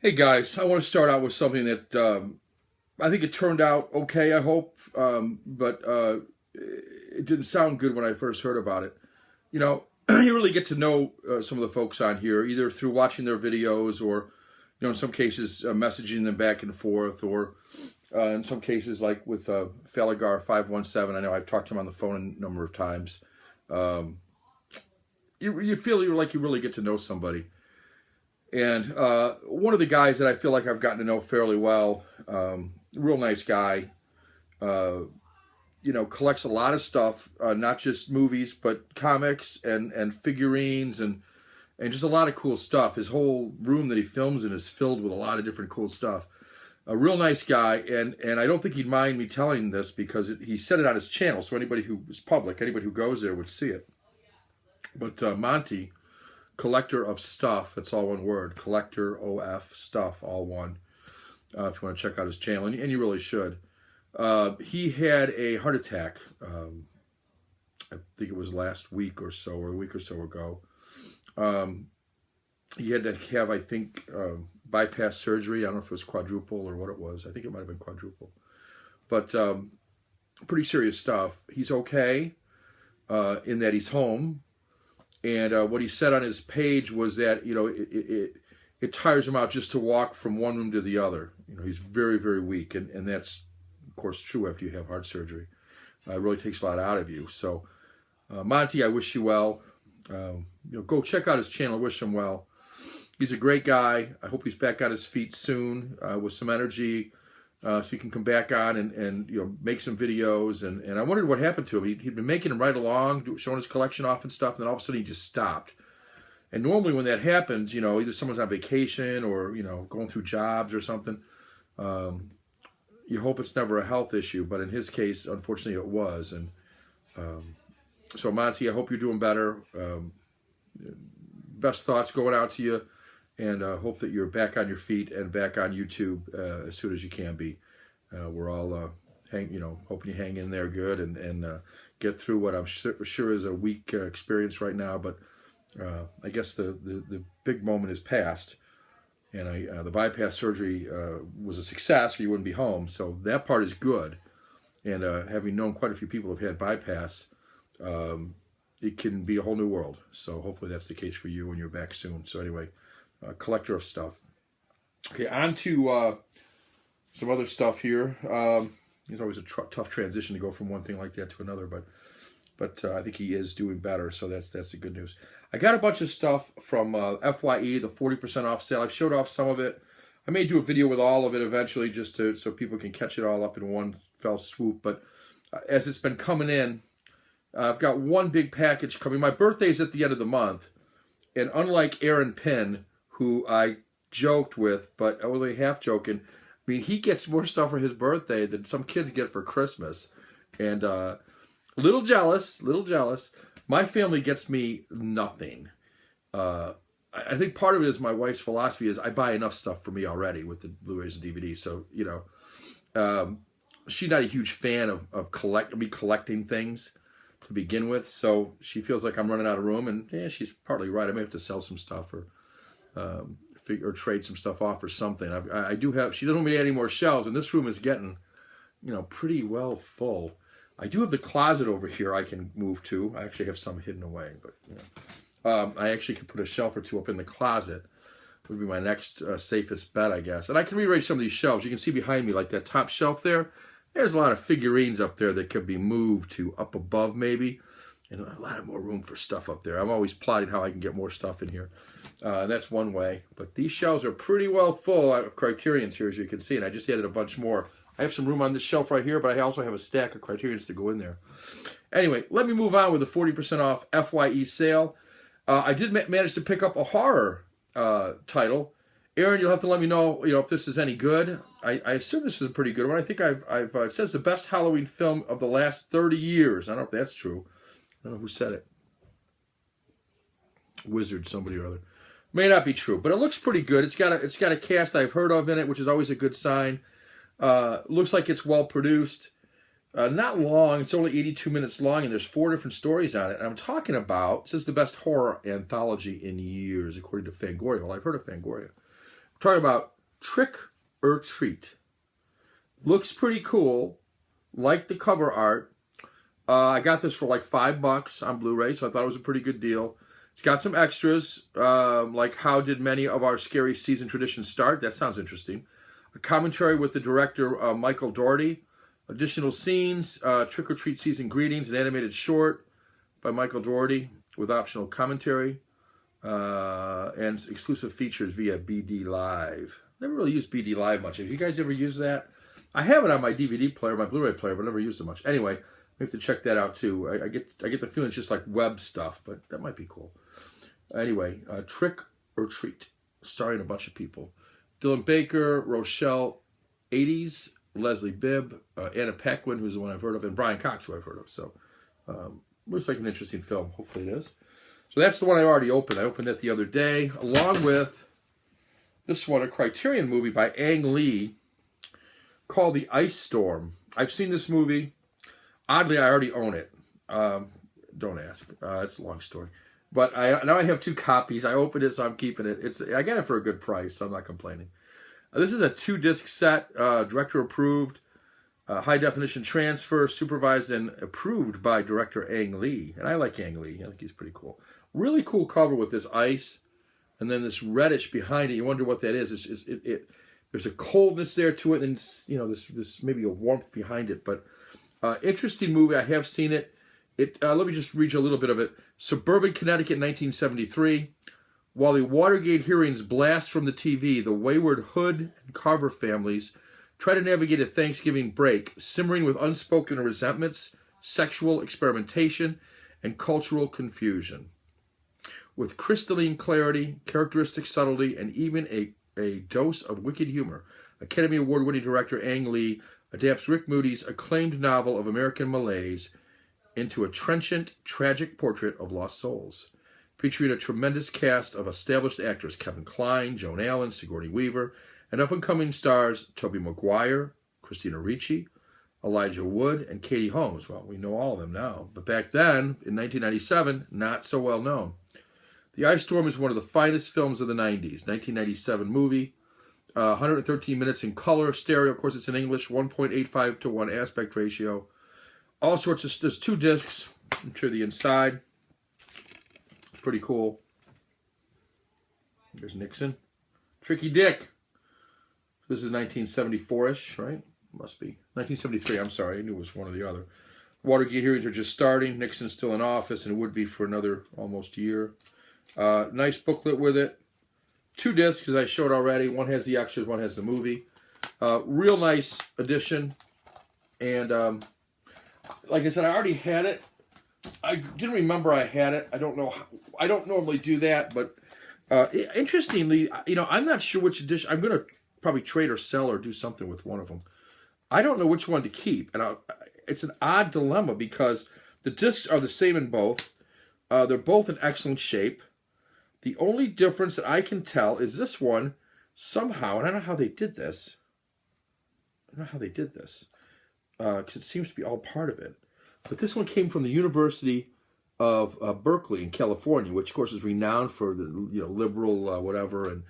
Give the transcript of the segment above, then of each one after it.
Hey guys, I want to start out with something that I think it turned out okay, I hope, but it didn't sound good when I first heard about it. You know, you really get to know some of the folks on here either through watching their videos or, in some cases, messaging them back and forth, or in some cases, like with Falagar 517. I know I've talked to him on the phone a number of times. Um, you feel like you really get to know somebody. And one of the guys that I feel like I've gotten to know fairly well, real nice guy, uh, collects a lot of stuff, not just movies, but comics and figurines and just a lot of cool stuff. His whole room that he films in is filled with a lot of different cool stuff. A real nice guy, and I don't think he'd mind me telling this because he said it on his channel, so anybody who is public, anybody who goes there would see it. But Monty, Collector of Stuff, that's all one word, Collector OF Stuff, all one, if you want to check out his channel, and you really should. He had a heart attack, I think it was last week or so, or a week or so ago. He had to have, I think, bypass surgery. I don't know if it was quadruple or what it was. I think it might have been quadruple. But pretty serious stuff. He's okay in that he's home. And what he said on his page was that, it tires him out just to walk from one room to the other. He's very, very weak. And that's, of course, true after you have heart surgery. It really takes a lot out of you. So, Monty, I wish you well. Go check out his channel. Wish him well. He's a great guy. I hope he's back on his feet soon with some energy. So he can come back on and make some videos. And I wondered what happened to him. He'd been making them right along, showing his collection off and stuff, and then all of a sudden he just stopped. And normally when that happens, either someone's on vacation or, going through jobs or something, you hope it's never a health issue. But in his case, unfortunately, it was. And so, Monty, I hope you're doing better. Best thoughts going out to you. And hope that you're back on your feet and back on YouTube as soon as you can be. We're all hoping you hang in there good and get through what I'm sure is a weak experience right now. But I guess the big moment is past, and the bypass surgery was a success, or you wouldn't be home. So that part is good. And having known quite a few people who've had bypass, it can be a whole new world. So hopefully that's the case for you when you're back soon. So anyway. Collector of Stuff. Okay, on to some other stuff here. It's always a tough transition to go from one thing like that to another, but I think he is doing better, so that's the good news. I got a bunch of stuff from FYE, the 40% off sale. I've showed off some of it. I may do a video with all of it eventually, just so people can catch it all up in one fell swoop. But as it's been coming in, I've got one big package coming. My birthday's at the end of the month, and unlike Aaron Penn, who I joked with, but I was only half joking. I mean, he gets more stuff for his birthday than some kids get for Christmas. And little jealous. My family gets me nothing. I think part of it is my wife's philosophy is I buy enough stuff for me already with the Blu-rays and DVDs. So, she's not a huge fan of collecting things to begin with. So she feels like I'm running out of room. And yeah, she's partly right. I may have to sell some stuff or trade some stuff off or something. I do have. She doesn't want me to add any more shelves, and this room is getting, pretty well full. I do have the closet over here I can move to. I actually have some hidden away, but I actually could put a shelf or two up in the closet. Would be my next safest bet, I guess. And I can rearrange some of these shelves. You can see behind me, like that top shelf there. There's a lot of figurines up there that could be moved to up above, maybe. And a lot of more room for stuff up there. I'm always plotting how I can get more stuff in here. And that's one way. But these shelves are pretty well full of Criterions here, as you can see. And I just added a bunch more. I have some room on this shelf right here, but I also have a stack of Criterions to go in there. Anyway, let me move on with the 40% off FYE sale. I did manage to pick up a horror title. Aaron, you'll have to let me know, if this is any good. I assume this is a pretty good one. I think it says the best Halloween film of the last 30 years. I don't know if that's true. I don't know who said it. Wizard, somebody or other. May not be true, but it looks pretty good. It's got a cast I've heard of in it, which is always a good sign. Looks like it's well produced. Not long. It's only 82 minutes long, and there's 4 different stories on it. And I'm talking about, this is the best horror anthology in years, according to Fangoria. Well, I've heard of Fangoria. I'm talking about Trick or Treat. Looks pretty cool. Like the cover art. I got this for like $5 on Blu-ray, so I thought it was a pretty good deal. It's got some extras, like how did many of our scary season traditions start? That sounds interesting. A commentary with the director, Michael Dougherty. Additional scenes, Trick or Treat season greetings, an animated short by Michael Dougherty with optional commentary, and exclusive features via BD Live. Never really used BD Live much. Have you guys ever used that? I have it on my DVD player, my Blu-ray player, but never used it much. Anyway, we have to check that out too. I get the feeling it's just like web stuff, but that might be cool. Anyway, Trick or Treat, starring a bunch of people. Dylan Baker, Rochelle 80s, Leslie Bibb, Anna Paquin, who's the one I've heard of, and Brian Cox, who I've heard of. So, looks like an interesting film. Hopefully it is. So that's the one I already opened. I opened it the other day, along with this one, a Criterion movie by Ang Lee called The Ice Storm. I've seen this movie. Oddly, I already own it. Don't ask. It's a long story. But now I have 2 copies. I opened it, so I'm keeping it. I got it for a good price, so I'm not complaining. This is a 2-disc set, director approved, high definition transfer, supervised and approved by director Ang Lee. And I like Ang Lee. I think he's pretty cool. Really cool cover with this ice, and then this reddish behind it. You wonder what that is. There's a coldness there to it, and this maybe a warmth behind it. But interesting movie. I have seen it. Let me just read you a little bit of it. Suburban Connecticut, 1973. While the Watergate hearings blast from the TV, the wayward Hood and Carver families try to navigate a Thanksgiving break, simmering with unspoken resentments, sexual experimentation, and cultural confusion. With crystalline clarity, characteristic subtlety, and even a dose of wicked humor, Academy Award-winning director Ang Lee adapts Rick Moody's acclaimed novel of American malaise into a trenchant, tragic portrait of lost souls, featuring a tremendous cast of established actors Kevin Kline, Joan Allen, Sigourney Weaver, and up-and-coming stars Tobey Maguire, Christina Ricci, Elijah Wood, and Katie Holmes. Well, we know all of them now, but back then, in 1997, not so well known. The Ice Storm is one of the finest films of the 90s. 1997 movie, 113 minutes in color, stereo. Of course, it's in English, 1.85 to 1 aspect ratio. All sorts of, there's 2 discs. I'm sure the inside. Pretty cool. There's Nixon. Tricky Dick. This is 1974-ish, right? Must be. 1973, I'm sorry. I knew it was one or the other. Watergate hearings are just starting. Nixon's still in office and would be for another almost year. Nice booklet with it. 2 discs, as I showed already. One has the extras, one has the movie. Real nice edition. And like I said, I already had it. I didn't remember I had it. I don't know. I don't normally do that, but interestingly, I'm not sure which edition. I'm going to probably trade or sell or do something with one of them. I don't know which one to keep, and it's an odd dilemma because the discs are the same in both. They're both in excellent shape. The only difference that I can tell is this one somehow, and I don't know how they did this. Because it seems to be all part of it. But this one came from the University of Berkeley in California, which of course is renowned for the liberal whatever, and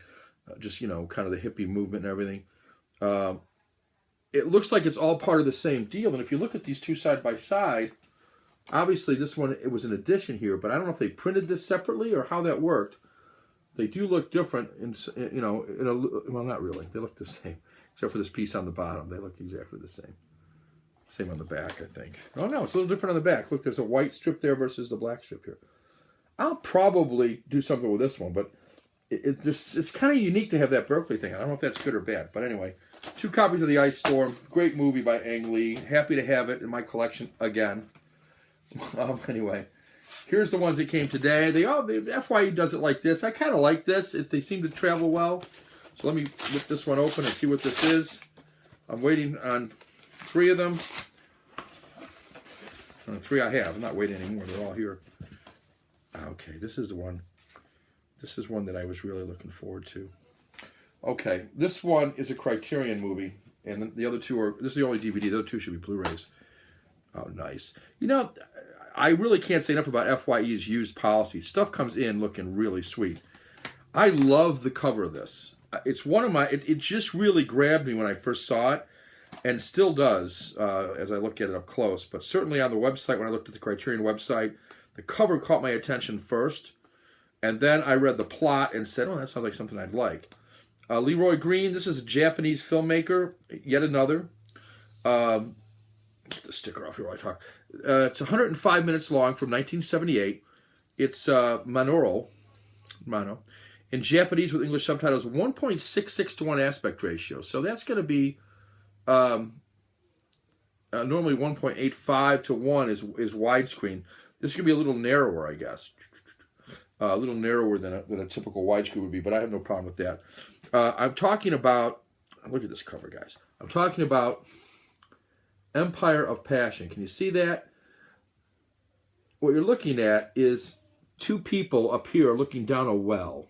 just kind of the hippie movement and everything. It looks like it's all part of the same deal. And if you look at these 2 side by side, obviously this one, it was an edition here, but I don't know if they printed this separately or how that worked. They do look different, well, not really. They look the same, except for this piece on the bottom. They look exactly the same. Same on the back, I think. Oh, no, it's a little different on the back. Look, there's a white strip there versus the black strip here. I'll probably do something with this one, but it's kind of unique to have that Berkeley thing. I don't know if that's good or bad, but anyway. 2 copies of The Ice Storm. Great movie by Ang Lee. Happy to have it in my collection again. Anyway, here's the ones that came today. The FYE does it like this. I kind of like this. They seem to travel well. So let me rip this one open and see what this is. I'm waiting on 3 of them. 3 I have. I'm not waiting anymore. They're all here. Okay, this is the one. This is one that I was really looking forward to. Okay, this one is a Criterion movie, and the other 2 are. This is the only DVD. The other 2 should be Blu-rays. Oh, nice. I really can't say enough about FYE's used policy. Stuff comes in looking really sweet. I love the cover of this. it's one of my, it just really grabbed me when I first saw it, and still does as I look at it up close. But certainly on the website, when I looked at the Criterion website, the cover caught my attention first, and then I read the plot and said, oh, that sounds like something I'd like. Leroy Green, this is a Japanese filmmaker, yet another. The sticker off here while I talk. It's 105 minutes long from 1978. It's Mano. In Japanese with English subtitles, 1.66 to 1 aspect ratio. So that's going to be normally 1.85 to 1 is widescreen. This is going to be a little narrower, I guess. A little narrower than a typical widescreen would be, but I have no problem with that. I'm talking about, look at this cover, guys. I'm talking about Empire of Passion. Can you see that? What you're looking at is two people up here looking down a well.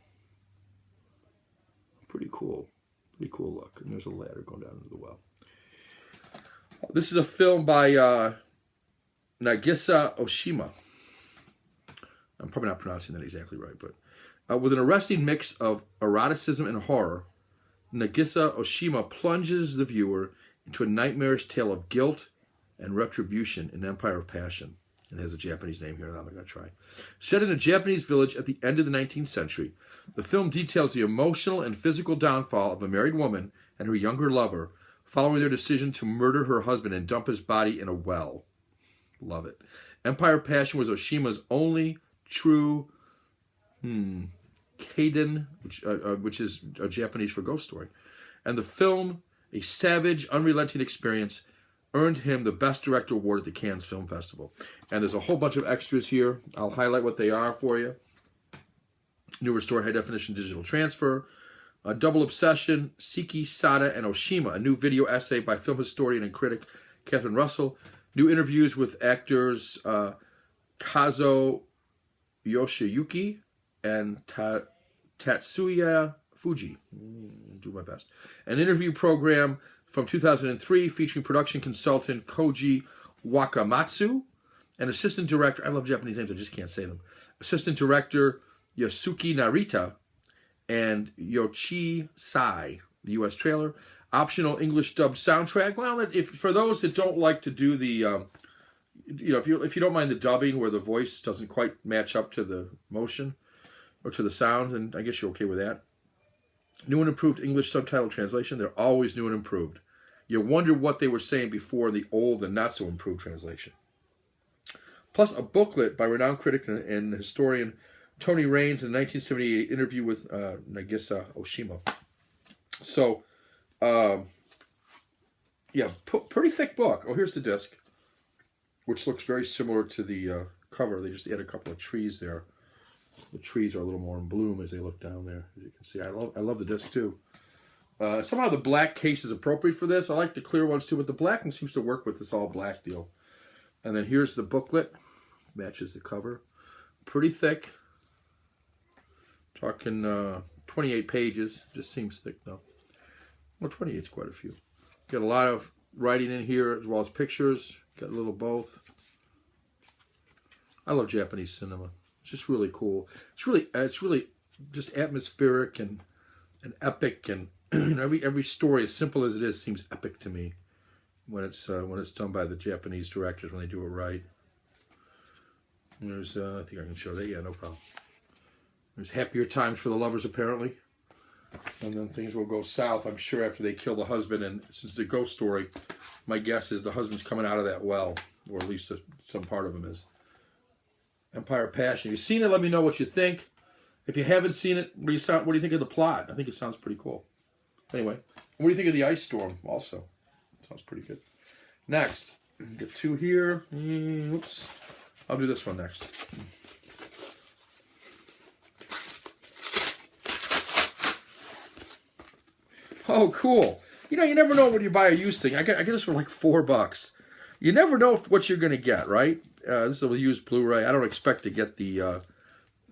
Pretty cool. Pretty cool look. And there's a ladder going down into the well. This is a film by Nagisa Oshima. I'm probably not pronouncing that exactly right, but with an arresting mix of eroticism and horror, Nagisa Oshima plunges the viewer into a nightmarish tale of guilt and retribution in Empire of Passion. It has a Japanese name here, and I'm not going to try. Set in a Japanese village at the end of the 19th century, the film details the emotional and physical downfall of a married woman and her younger lover following their decision to murder her husband and dump his body in a well. Love it. Empire of Passion was Oshima's only true Kaiden, which is a Japanese for ghost story. And the film, a savage, unrelenting experience, earned him the Best Director Award at the Cannes Film Festival. And there's a whole bunch of extras here. I'll highlight what they are for you. New restored high-definition digital transfer. A Double Obsession, Siki, Sada, and Oshima. A new video essay by film historian and critic Catherine Russell. New interviews with actors Kazo Yoshiyuki and Tatsuya Fuji. Do my best. An interview program from 2003 featuring production consultant Koji Wakamatsu and assistant director, I love Japanese names, I just can't say them, assistant director Yasuki Narita and Yoshi Sai, the U.S. trailer. Optional English dubbed soundtrack. Well, if for those that don't like to do the, if you don't mind the dubbing where the voice doesn't quite match up to the motion or to the sound, then I guess you're okay with that. New and improved English subtitle translation. They're always new and improved. You wonder what they were saying before in the old and not so improved translation. Plus a booklet by renowned critic and historian Tony Raines in a 1978 interview with Nagisa Oshima. So, yeah, pretty thick book. Oh, here's the disc, which looks very similar to the cover. They just add a couple of trees there. The trees are a little more in bloom as they look down there. As you can see, I love the disc too. Somehow the black case is appropriate for this. I like the clear ones too, but the black one seems to work with this all black deal. And then here's the booklet. Matches the cover. Pretty thick. Talking 28 pages. Just seems thick though. Well, 28 is quite a few. Got a lot of writing in here as well as pictures. Got a little both. I love Japanese cinema. It's just really cool. It's really just atmospheric and epic, and every story, as simple as it is, seems epic to me when it's done by the Japanese directors when they do it right. And there's I think I can show that. Yeah, no problem. There's happier times for the lovers apparently, and then things will go south, I'm sure, after they kill the husband. And since it's a ghost story, my guess is the husband's coming out of that well, or at least some part of him is. Empire of Passion. If you've seen it, let me know what you think. If you haven't seen it, what do you think of the plot? I think it sounds pretty cool. Anyway, what do you think of the ice storm also? Sounds pretty good. Next, get two here. Oops. I'll do this one next. Oh, cool. You never know when you buy a used thing. I get this for like $4. You never know what you're going to get, right? This is a used Blu-ray. I don't expect to get the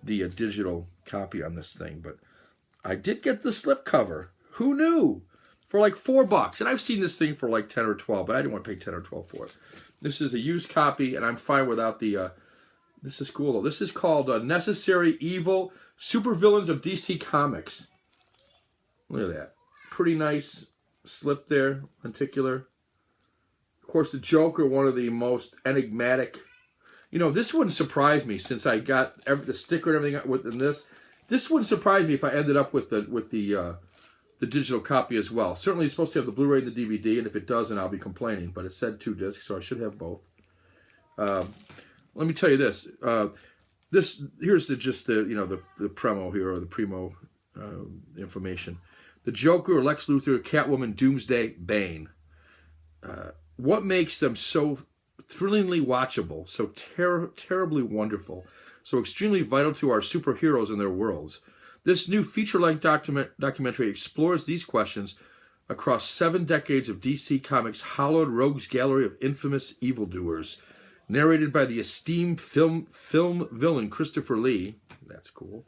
digital copy on this thing, but I did get the slipcover. Who knew? For like $4. And I've seen this thing for like 10 or 12, but I didn't want to pay 10 or 12 for it. This is a used copy, and I'm fine without the... this is cool, though. This is called Necessary Evil Supervillains of DC Comics. Look at that. Pretty nice slip there, lenticular. Of course, the Joker, one of the most enigmatic. You know, this wouldn't surprise me since I got the sticker and everything within this. This wouldn't surprise me if I ended up with the digital copy as well. Certainly, it's supposed to have the Blu-ray and the DVD, and if it doesn't, I'll be complaining. But it said 2 discs, so I should have both. Let me tell you this. Here's the promo here, or the primo information. The Joker, Lex Luthor, Catwoman, Doomsday, Bane. What makes them so thrillingly watchable, so terribly wonderful, so extremely vital to our superheroes and their worlds? This new feature-length documentary explores these questions across 7 decades of DC Comics' hallowed rogues gallery of infamous evildoers. Narrated by the esteemed film villain Christopher Lee. That's cool.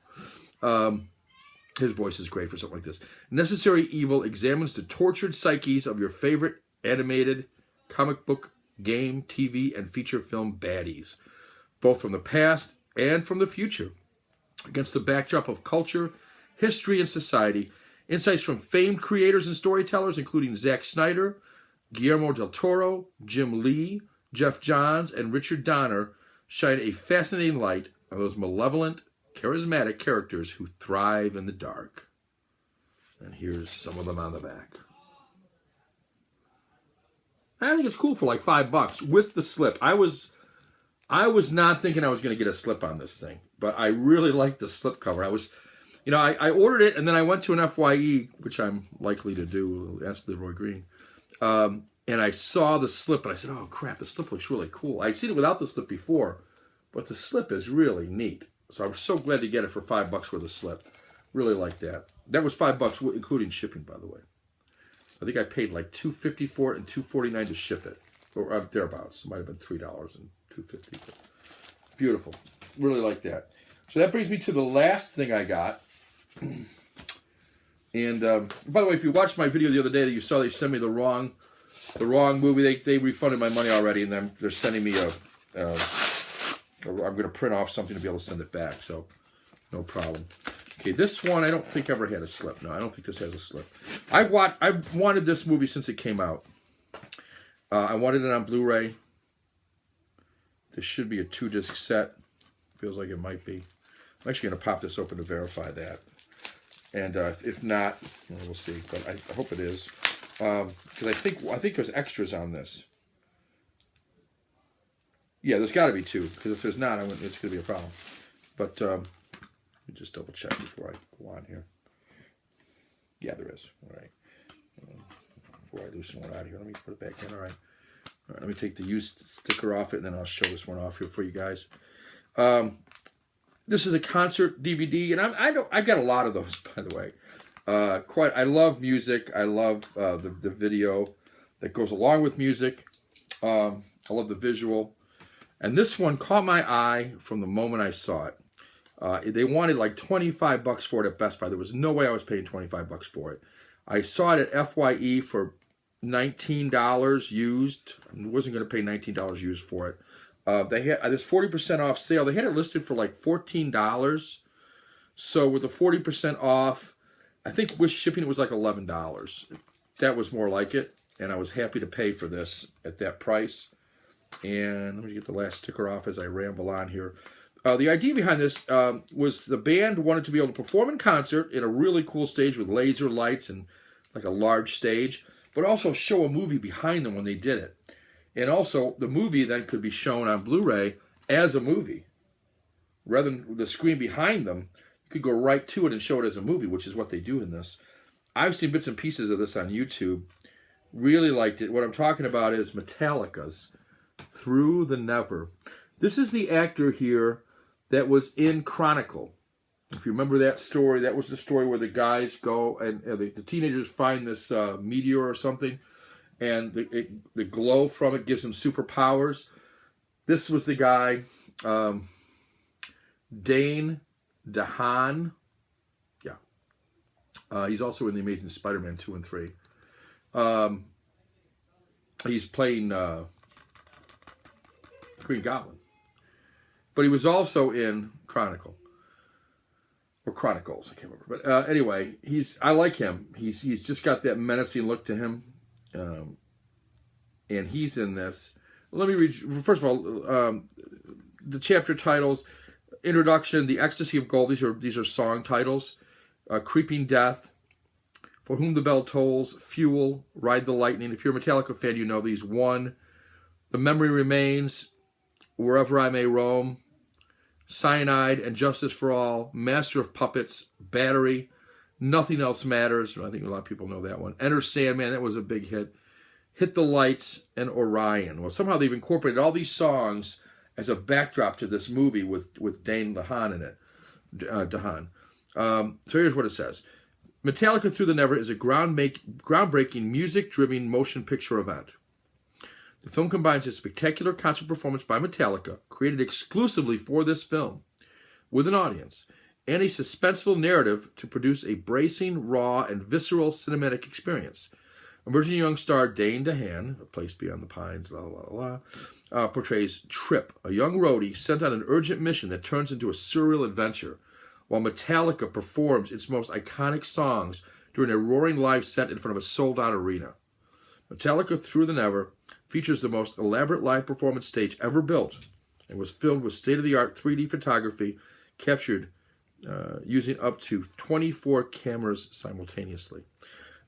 His voice is great for something like this. Necessary Evil examines the tortured psyches of your favorite animated comic book, game, TV, and feature film baddies, both from the past and from the future. Against the backdrop of culture, history, and society, insights from famed creators and storytellers, including Zack Snyder, Guillermo del Toro, Jim Lee, Jeff Johns, and Richard Donner, shine a fascinating light on those malevolent, charismatic characters who thrive in the dark. And here's some of them on the back. I think it's cool for like $5 with the slip. I was not thinking I was going to get a slip on this thing, but I really liked the slip cover. I ordered it, and then I went to an FYE, which I'm likely to do, ask Leroy Green, and I saw the slip, and I said, oh, crap, the slip looks really cool. I'd seen it without the slip before, but the slip is really neat. So I'm so glad to get it for $5 worth of slip. Really like that. That was $5, including shipping, by the way. I think I paid like $2.50 for it and $2.49 to ship it, or thereabouts. It might have been $3 and $2.50. Beautiful. Really like that. So that brings me to the last thing I got. And by the way, if you watched my video the other day, that you saw they sent me the wrong movie. They refunded my money already, and then they're sending me I'm going to print off something to be able to send it back. So no problem. Okay, this one I don't think ever had a slip. No, I don't think this has a slip. I've wanted this movie since it came out. I wanted it on Blu-ray. This should be a 2-disc set. Feels like it might be. I'm actually going to pop this open to verify that. And if not, we'll see. But I hope it is, because I think there's extras on this. Yeah, there's got to be 2. Because if there's not, it's going to be a problem. But let me just double check before I go on here. Yeah, there is. All right. Before I loosen one out of here, let me put it back in. All right. All right. Let me take the used sticker off it, and then I'll show this one off here for you guys. This is a concert DVD, and I've got a lot of those, by the way. I love music. I love the video that goes along with music. I love the visual. And this one caught my eye from the moment I saw it. They wanted like $25 for it at Best Buy. There was no way I was paying $25 for it. I saw it at FYE for $19 used. I wasn't going to pay $19 used for it. There's 40% off sale. They had it listed for like $14. So with the 40% off, I think with shipping it was like $11. That was more like it. And I was happy to pay for this at that price. And let me get the last sticker off as I ramble on here. The idea behind this was the band wanted to be able to perform in concert in a really cool stage with laser lights and like a large stage, but also show a movie behind them when they did it. And also, the movie then could be shown on Blu-ray as a movie. Rather than the screen behind them, you could go right to it and show it as a movie, which is what they do in this. I've seen bits and pieces of this on YouTube. Really liked it. What I'm talking about is Metallica's Through the Never. This is the actor here that was in Chronicle. If you remember that story, that was the story where the guys go and the teenagers find this meteor or something, and the glow from it gives them superpowers. This was the guy, Dane DeHaan. Yeah. He's also in The Amazing Spider-Man 2 and 3. He's playing Green Goblin. But he was also in Chronicle. or Chronicles, I can't remember. But anyway, I like him. He's just got that menacing look to him, and he's in this. Let me read. First of all, the chapter titles: Introduction, The Ecstasy of Gold. These are song titles. Creeping Death, For Whom the Bell Tolls, Fuel, Ride the Lightning. If you're a Metallica fan, you know these. One, The Memory Remains, Wherever I May Roam, Cyanide and Justice for All, Master of Puppets, Battery, Nothing Else Matters. I think a lot of people know that one. Enter Sandman, that was a big hit. Hit the Lights, and Orion. Well, somehow they've incorporated all these songs as a backdrop to this movie with Dane DeHaan in it. So here's what it says. Metallica Through the Never is a groundbreaking music-driven motion picture event. The film combines a spectacular concert performance by Metallica, created exclusively for this film, with an audience, and a suspenseful narrative to produce a bracing, raw, and visceral cinematic experience. Emerging young star Dane DeHaan, A Place Beyond the Pines, portrays Trip, a young roadie sent on an urgent mission that turns into a surreal adventure, while Metallica performs its most iconic songs during a roaring live set in front of a sold-out arena. Metallica Through the Never features the most elaborate live performance stage ever built and was filmed with state-of-the-art 3D photography captured using up to 24 cameras simultaneously.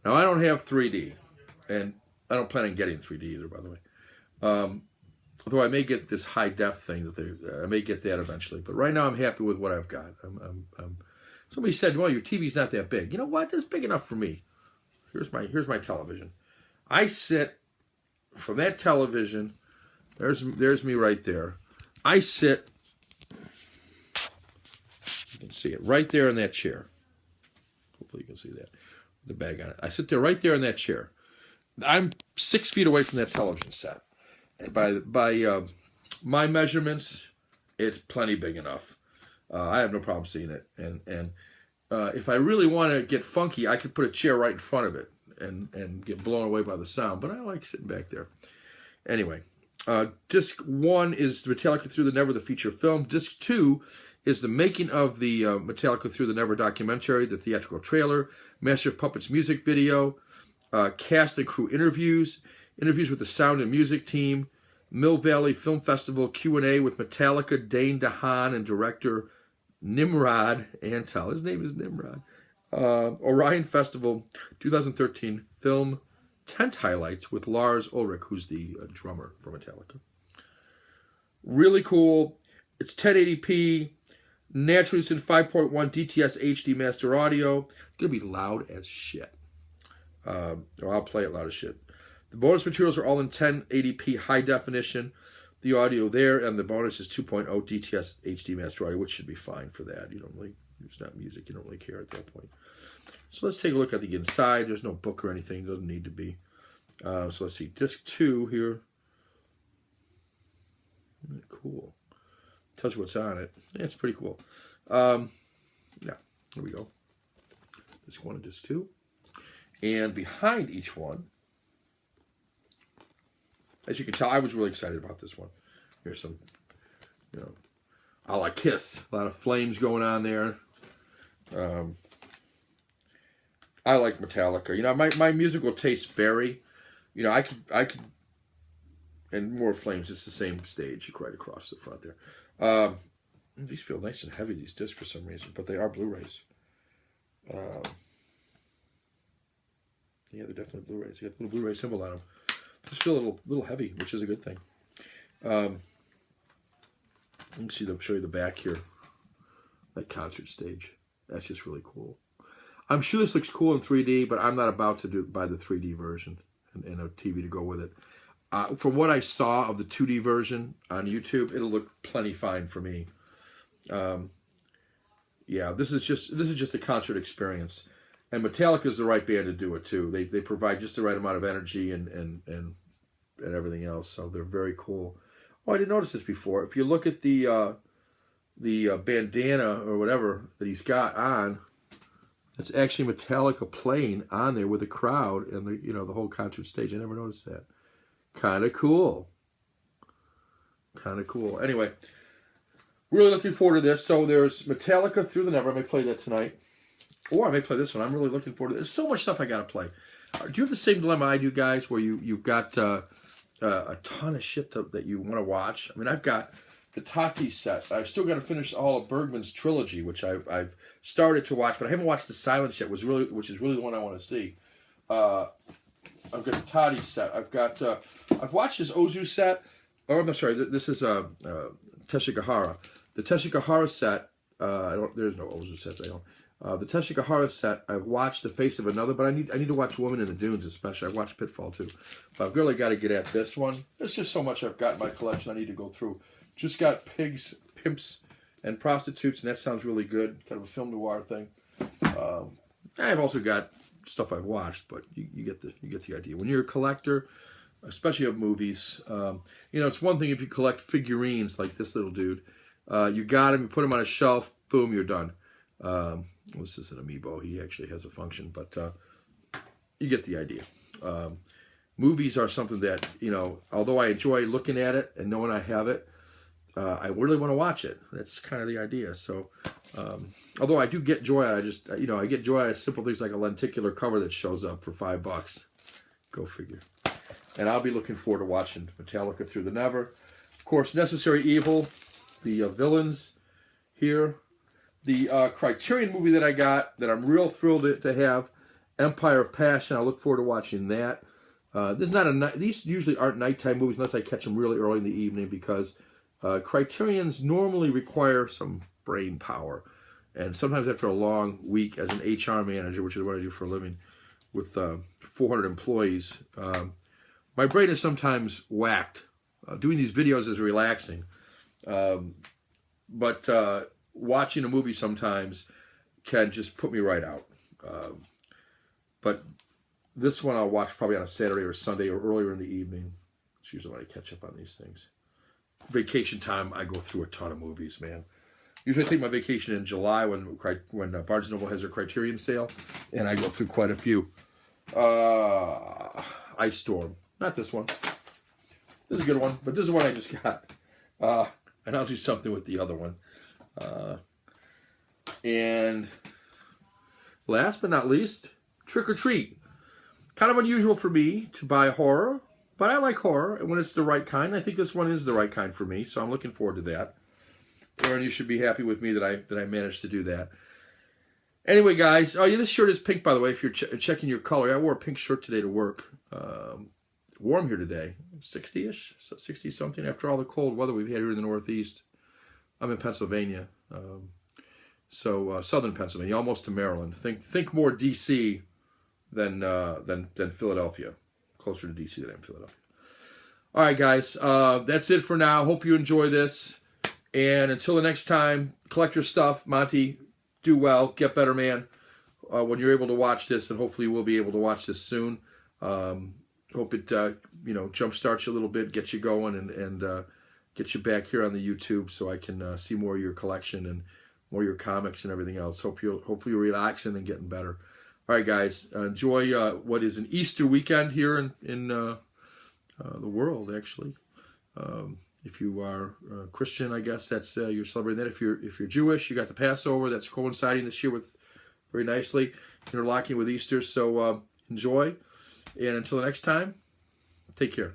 Now, I don't have 3D, and I don't plan on getting 3D either, by the way. Although I may get this high-def thing I may get that eventually. But right now, I'm happy with what I've got. Somebody said, well, your TV's not that big. You know what? That's big enough for me. Here's my television. I sit from that television. There's me right there. I sit. You can see it right there in that chair. Hopefully you can see that. The bag on it. I sit there right there in that chair. I'm 6 feet away from that television set. And by my measurements, it's plenty big enough. I have no problem seeing it. And if I really want to get funky, I could put a chair right in front of it and get blown away by the sound. But I like sitting back there. Anyway, Disc 1 is Metallica Through the Never, the feature film. Disc 2 is the making of the Metallica Through the Never documentary, the theatrical trailer, Master of Puppets music video, cast and crew interviews with the sound and music team, Mill Valley Film Festival Q&A with Metallica, Dane DeHaan, and director Nimrod Antal. His name is Nimrod. Orion Festival 2013 film tent highlights with Lars Ulrich, who's the drummer for Metallica. Really cool. It's 1080p. Naturally, it's in 5.1 DTS HD master audio. It's going to be loud as shit. Or I'll play it loud as shit. The bonus materials are all in 1080p high definition. The audio there, and the bonus is 2.0 DTS HD master audio, which should be fine for that. You don't really, it's not music. You don't really care at that point. So let's take a look at the inside. There's no book or anything. It doesn't need to be. So let's see. Disc 2 here. Cool. Tells you what's on it. Yeah, it's pretty cool. Yeah, here we go. Disc 1 and Disc 2. And behind each one, as you can tell, I was really excited about this one. Here's some, a la Kiss. A lot of flames going on there. I like Metallica. My musical tastes vary. I could, and more flames. It's the same stage right across the front there. These feel nice and heavy, these discs, for some reason, but they are Blu-rays. Yeah, they're definitely Blu-rays. They got the little Blu-ray symbol on them. Just feel a little heavy, which is a good thing. Let me show you the back here. That concert stage. That's just really cool. I'm sure this looks cool in 3D, but I'm not about to buy the 3D version and a TV to go with it. From what I saw of the 2D version on YouTube, it'll look plenty fine for me. Yeah, this is just a concert experience. And Metallica is the right band to do it too. They provide just the right amount of energy and everything else. So they're very cool. Oh, I didn't notice this before. If you look at the bandana or whatever that he's got on, it's actually Metallica playing on there with the crowd and the whole concert stage. I never noticed that. Kind of cool. Kind of cool. Anyway, Really looking forward to this. So there's Metallica Through the Never. I may play that tonight. Or I may play this one. I'm really looking forward to this. There's so much stuff I got to play. Do you have the same dilemma I do, guys, where you've got a ton of shit that you want to watch? I mean, I've got the Tati set. I've still got to finish all of Bergman's trilogy, which I've started to watch, but I haven't watched the Silence yet, which is really the one I want to see. I've got the Tati set. I've watched his Ozu set. Oh, I'm sorry. This is Teshigahara. The Teshigahara set. There's no Ozu set. The Teshigahara set. I've watched The Face of Another, but I need to watch Woman in the Dunes, especially. I've watched Pitfall too, but I've really got to get at this one. There's just so much I've got in my collection. I need to go through. Just got Pigs, Pimps, and Prostitutes, and that sounds really good. Kind of a film noir thing. I've also got stuff I've watched, but you get the idea. When you're a collector, especially of movies, it's one thing if you collect figurines like this little dude. You got him, you put him on a shelf, boom, you're done. This is an amiibo. He actually has a function, but you get the idea. Movies are something that, although I enjoy looking at it and knowing I have it, I really want to watch it. That's kind of the idea. So, although I do get joy out of I get joy out of simple things like a lenticular cover that shows up for $5. Go figure. And I'll be looking forward to watching Metallica Through the Never. Of course, Necessary Evil, the villains here. The Criterion movie that I got that I'm real thrilled to have, Empire of Passion. I look forward to watching that. These usually aren't nighttime movies unless I catch them really early in the evening because Criterions normally require some brain power. And sometimes after a long week as an HR manager, which is what I do for a living, with 400 employees, my brain is sometimes whacked. Doing these videos is relaxing. But watching a movie sometimes can just put me right out. But this one I'll watch probably on a Saturday or Sunday or earlier in the evening. It's usually when I catch up on these things. Vacation time, I go through a ton of movies, man. Usually I take my vacation in July when Barnes & Noble has their Criterion sale, and I go through quite a few. Ice Storm. Not this one. This is a good one, but this is one I just got. And I'll do something with the other one. And last but not least, Trick or Treat. Kind of unusual for me to buy horror, but I like horror, and when it's the right kind, I think this one is the right kind for me, so I'm looking forward to that. Aaron, you should be happy with me that I managed to do that. Anyway, guys, oh yeah, this shirt is pink, by the way, if you're checking your color. I wore a pink shirt today to work. Warm here today, 60-ish, 60-something, after all the cold weather we've had here in the Northeast. I'm in Pennsylvania, so southern Pennsylvania, almost to Maryland. Think more D.C. than Philadelphia. Closer to D.C. than Philadelphia. All right, guys, that's it for now. Hope you enjoy this. And until the next time, Collector Stuff, Monty, do well, get better, man. When you're able to watch this, and hopefully we'll be able to watch this soon. Hope it jumpstarts you a little bit, gets you going, and get you back here on the YouTube so I can see more of your collection and more of your comics and everything else. Hopefully you're relaxing and getting better. All right, guys, enjoy what is an Easter weekend here in the world, actually. If you are Christian, I guess that's you're celebrating that. If you're Jewish, you got the Passover that's coinciding this year with very nicely interlocking with Easter. So enjoy, and until the next time, take care.